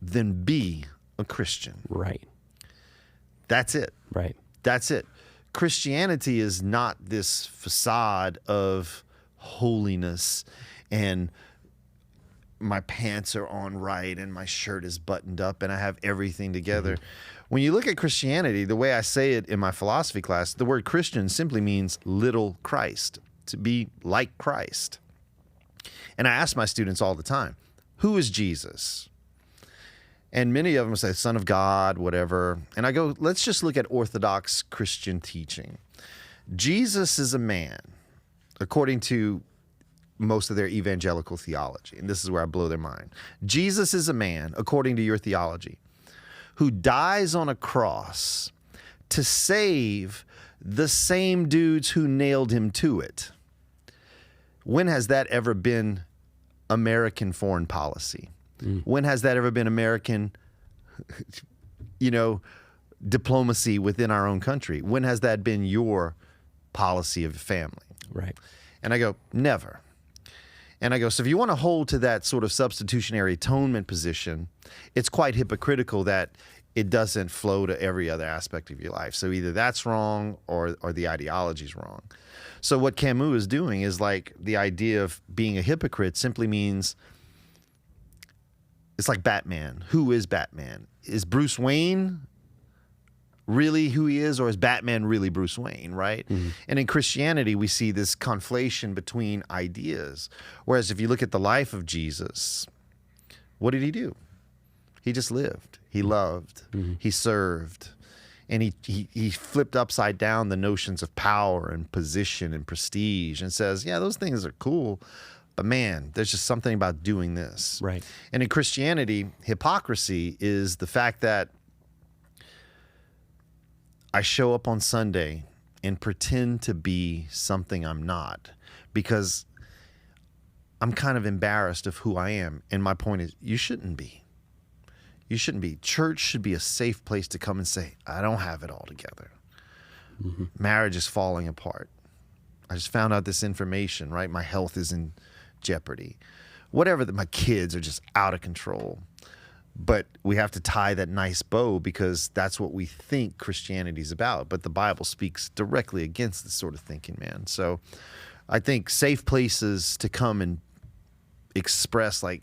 then be a Christian. Right. That's it. Right. That's it. Christianity is not this facade of holiness and my pants are on right and my shirt is buttoned up and I have everything together. When you look at Christianity, the way I say it in my philosophy class, the word Christian simply means little Christ, to be like Christ. And I ask my students all the time, who is Jesus? And many of them say, Son of God, whatever. And I go, let's just look at Orthodox Christian teaching. Jesus is a man, according to most of their evangelical theology. And this is where I blow their mind. Jesus is a man, according to your theology, who dies on a cross to save the same dudes who nailed him to it. When has that ever been American foreign policy? When has that ever been American, diplomacy within our own country? When has that been your policy of family? Right. And I go, never. And I go, so if you want to hold to that sort of substitutionary atonement position, it's quite hypocritical that it doesn't flow to every other aspect of your life. So either that's wrong or the ideology's wrong. So what Camus is doing is like the idea of being a hypocrite simply means, it's like Batman. Who is Batman? Is Bruce Wayne really who he is, or is Batman really Bruce Wayne, right? And in Christianity, we see this conflation between ideas. Whereas if you look at the life of Jesus, what did he do? He just lived. He loved. He served. And he flipped upside down the notions of power and position and prestige and says, yeah, those things are cool, but man, there's just something about doing this. Right. And in Christianity, hypocrisy is the fact that I show up on Sunday and pretend to be something I'm not because I'm kind of embarrassed of who I am. And my point is, you shouldn't be. You shouldn't be. Church should be a safe place to come and say, I don't have it all together. Marriage is falling apart. I just found out this information, right? My health is in jeopardy. Whatever, my kids are just out of control. But we have to tie that nice bow because that's what we think Christianity is about. But the Bible speaks directly against this sort of thinking, man. So I think safe places to come and express like,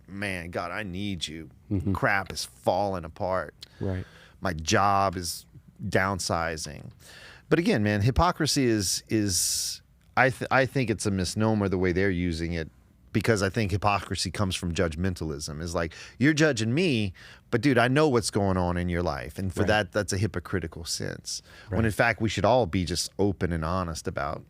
man, God, I need you. Crap is falling apart. Right. My job is downsizing. But again, man, hypocrisy is I think it's a misnomer the way they're using it, because I think hypocrisy comes from judgmentalism. It's like, you're judging me, but dude, I know what's going on in your life. And for that's a hypocritical sense. When in fact, we should all be just open and honest about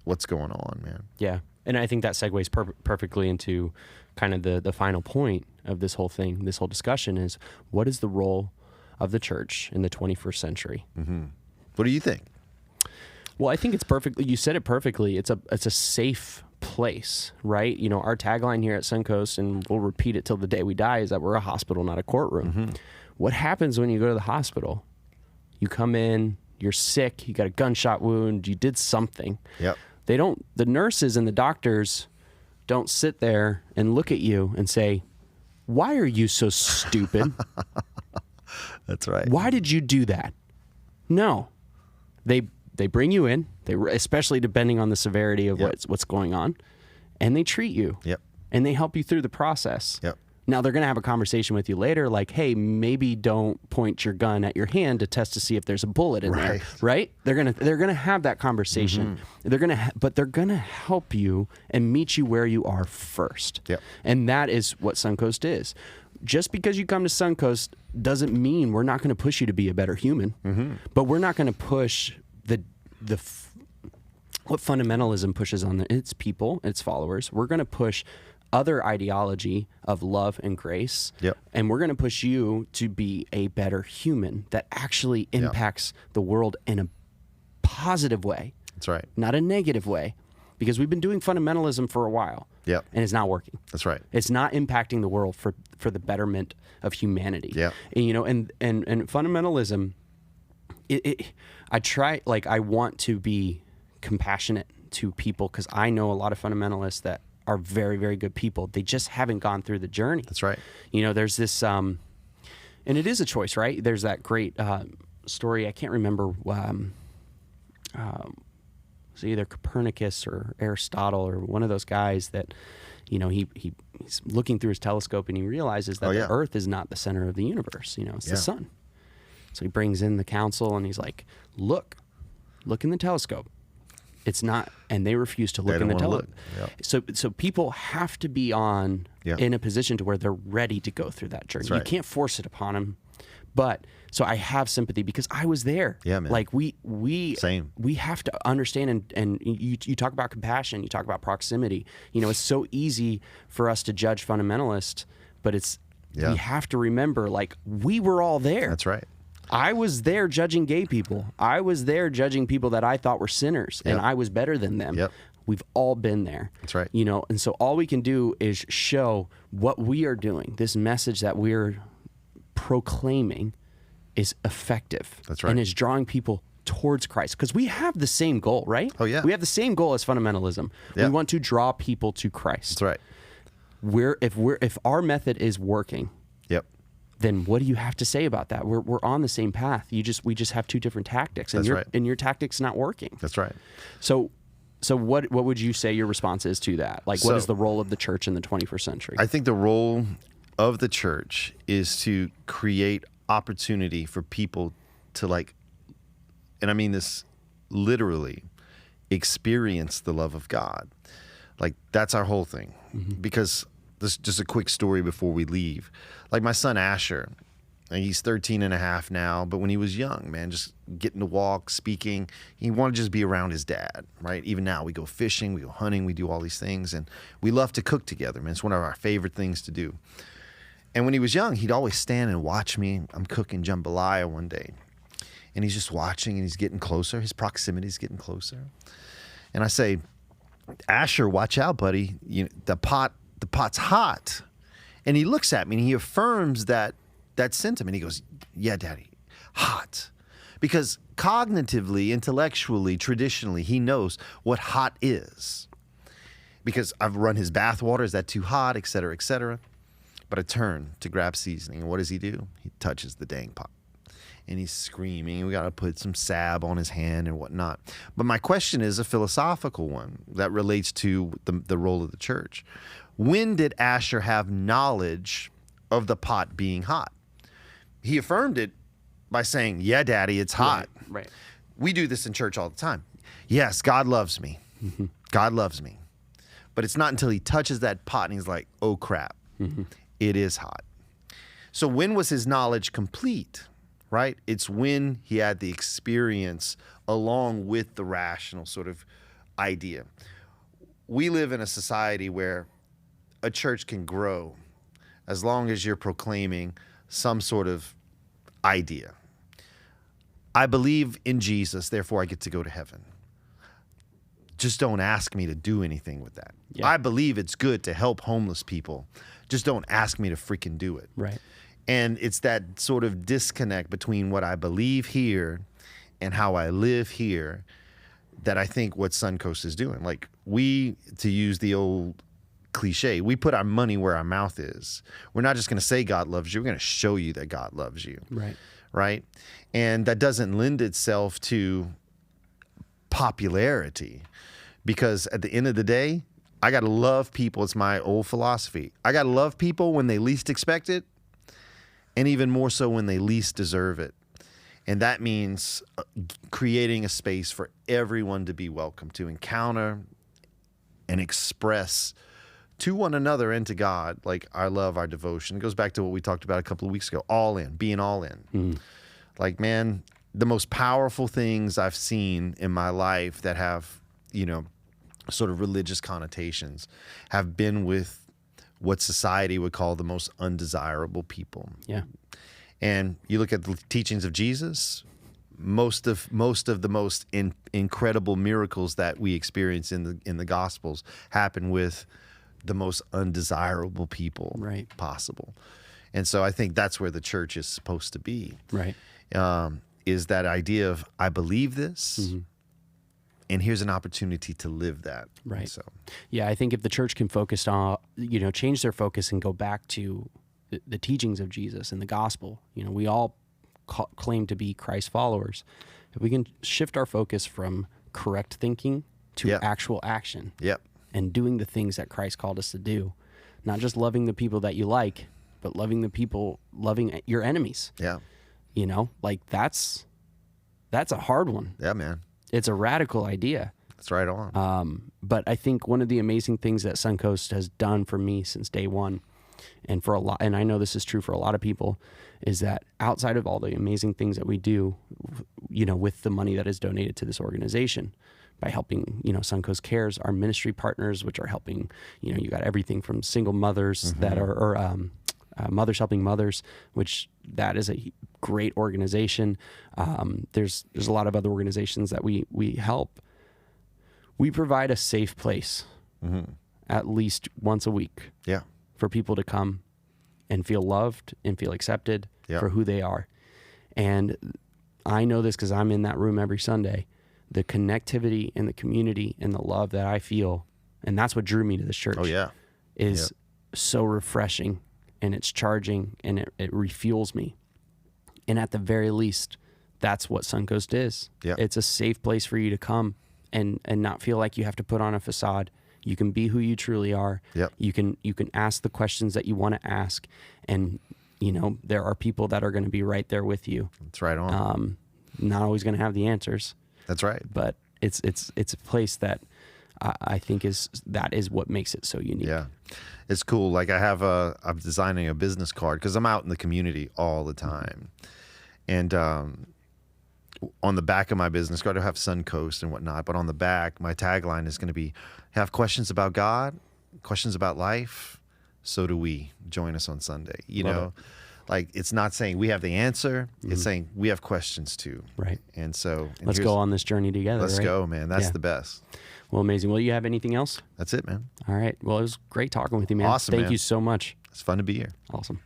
what's going on, man. Yeah. And I think that segues perfectly into kind of the final point of this whole thing, this whole discussion is, what is the role of the church in the 21st century? What do you think? Well, I think it's perfectly, you said it perfectly. It's a safe place, right? You know, our tagline here at Suncoast, and we'll repeat it till the day we die, is that we're a hospital, not a courtroom. What happens when you go to the hospital? You come in, you're sick, you got a gunshot wound, you did something. Yep. The nurses and the doctors don't sit there and look at you and say, why are you so stupid? That's right. Why did you do that? No. They bring you in, especially depending on the severity of what's going on, and they treat you. Yep. And they help you through the process. Yep. Now, they're going to have a conversation with you later, like, hey, maybe don't point your gun at your hand to test to see if there's a bullet in there, right? They're gonna have that conversation. But they're gonna help you and meet you where you are first. Yep. And that is what Suncoast is. Just because you come to Suncoast doesn't mean we're not going to push you to be a better human, but we're not going to push what fundamentalism pushes on its people, its followers. We're going to push other ideology of love and grace. Yep. And we're going to push you to be a better human that actually impacts the world in a positive way. That's right. Not a negative way, because we've been doing fundamentalism for a while. Yep. And it's not working. That's right. It's not impacting the world for the betterment of humanity. Yeah. And, you know, and fundamentalism, I want to be compassionate to people, because I know a lot of fundamentalists that are very, very good people. They just haven't gone through the journey. That's right. You know, there's this, and it is a choice, right? There's that great story. I can't remember. It's either Copernicus or Aristotle or one of those guys that, you know, he's looking through his telescope and he realizes that the Earth is not the center of the universe. You know, it's the sun. So he brings in the council and he's like, look in the telescope. It's not, and they refuse to look in the telescope. Yep. So people have to be in a position to where they're ready to go through that journey. That's right. You can't force it upon them. But so I have sympathy because I was there. Yeah, man. Like we Same. We have to understand, and you talk about compassion, you talk about proximity. You know, it's so easy for us to judge fundamentalists, but we have to remember, like, we were all there. That's right. I was there judging gay people. I was there judging people that I thought were sinners, and I was better than them. Yep. We've all been there. That's right. You know, and so all we can do is show what we are doing. This message that we're proclaiming is effective. That's right. And is drawing people towards Christ, because we have the same goal, right? Oh, yeah. We have the same goal as fundamentalism. Yeah. We want to draw people to Christ. That's right. If our method is working, Yep. then what do you have to say about that? We're on the same path. We just have two different tactics, and That's right. and your tactic's not working. That's right. So what would you say your response is to that? Like, what is the role of the church in the 21st century? I think the role of the church is to create opportunity for people to, like, and I mean this literally, experience the love of God. Like, that's our whole thing. Because this just a quick story before we leave. Like, my son Asher, and he's 13 and a half now, but when he was young, man, just getting to walk, speaking, he wanted to just be around his dad, right? Even now, we go fishing, we go hunting, we do all these things, and we love to cook together, man. It's one of our favorite things to do. And when he was young, he'd always stand and watch me. I'm cooking jambalaya one day, and he's just watching, and he's getting closer. His proximity is getting closer. And I say, Asher, watch out, buddy. The pot's hot. And he looks at me and he affirms that sentiment. He goes, yeah, Daddy, hot. Because cognitively, intellectually, traditionally, he knows what hot is. Because I've run his bath water. Is that too hot? Et cetera, et cetera. But I turn to grab seasoning. And what does he do? He touches the dang pot. And he's screaming. We got to put some salve on his hand and whatnot. But my question is a philosophical one that relates to the role of the church. When did Asher have knowledge of the pot being hot? He affirmed it by saying, yeah, Daddy, it's hot. Right. We do this in church all the time. Yes, God loves me. God loves me. But it's not until he touches that pot and he's like, oh, crap, it is hot. So when was his knowledge complete? Right? It's when he had the experience along with the rational sort of idea. We live in a society where a church can grow as long as you're proclaiming some sort of idea. I believe in Jesus, therefore I get to go to heaven. Just don't ask me to do anything with that. Yeah. I believe it's good to help homeless people. Just don't ask me to freaking do it. Right. And it's that sort of disconnect between what I believe here and how I live here that I think what Suncoast is doing. Like, we, to use the old cliche, we put our money where our mouth is. We're not just going to say God loves you. We're going to show you that God loves you. Right. Right? And that doesn't lend itself to popularity, because at the end of the day, I got to love people. It's my old philosophy. I got to love people when they least expect it, and even more so when they least deserve it. And that means creating a space for everyone to be welcome, to encounter and express to one another and to God, like, our love, our devotion. It goes back to what we talked about a couple of weeks ago, all in, being all in. Like, man, the most powerful things I've seen in my life that have, you know, sort of religious connotations have been with what society would call the most undesirable people. Yeah. And you look at the teachings of Jesus, most of the most incredible miracles that we experience in the Gospels happen with the most undesirable people possible. And so I think that's where the church is supposed to be. Right. Is that idea of, I believe this, and here's an opportunity to live that. Right. So, yeah, I think if the church can focus on, you know, change their focus and go back to the teachings of Jesus and the gospel, you know, we all claim to be Christ followers. If we can shift our focus from correct thinking to actual action and doing the things that Christ called us to do, not just loving the people that you like, but loving your enemies. Yeah. You know, like, that's a hard one. Yeah, man. It's a radical idea. That's right on. But I think one of the amazing things that Suncoast has done for me since day one, and for a lot, and I know this is true for a lot of people, is that outside of all the amazing things that we do, you know, with the money that is donated to this organization, by helping, you know, Suncoast Cares, our ministry partners, which are helping, you know, you got everything from single mothers that are, or Mothers Helping Mothers, which that is a great organization. There's a lot of other organizations that we help. We provide a safe place at least once a week for people to come and feel loved and feel accepted for who they are. And I know this because I'm in that room every Sunday. The connectivity and the community and the love that I feel, and that's what drew me to this church, is so refreshing, and it's charging, and it refuels me. And at the very least, that's what Suncoast is. It's a safe place for you to come and not feel like you have to put on a facade. You can be who you truly are. You can ask the questions that you want to ask, and, you know, there are people that are going to be right there with you. That's right on. Not always going to have the answers. That's right. But it's a place that I think is what makes it so unique. Yeah, it's cool. Like, I'm designing a business card because I'm out in the community all the time, and on the back of my business card, I have Suncoast and whatnot. But on the back, my tagline is going to be, "Have questions about God, questions about life. So do we. Join us on Sunday." You know. Like, it's not saying we have the answer. It's saying we have questions too. Right. And so... let's go on this journey together. Let's go, man. That's the best. Well, amazing. Well, you have anything else? That's it, man. All right. Well, it was great talking with you, man. Awesome, Thank you so much. It's fun to be here. Awesome.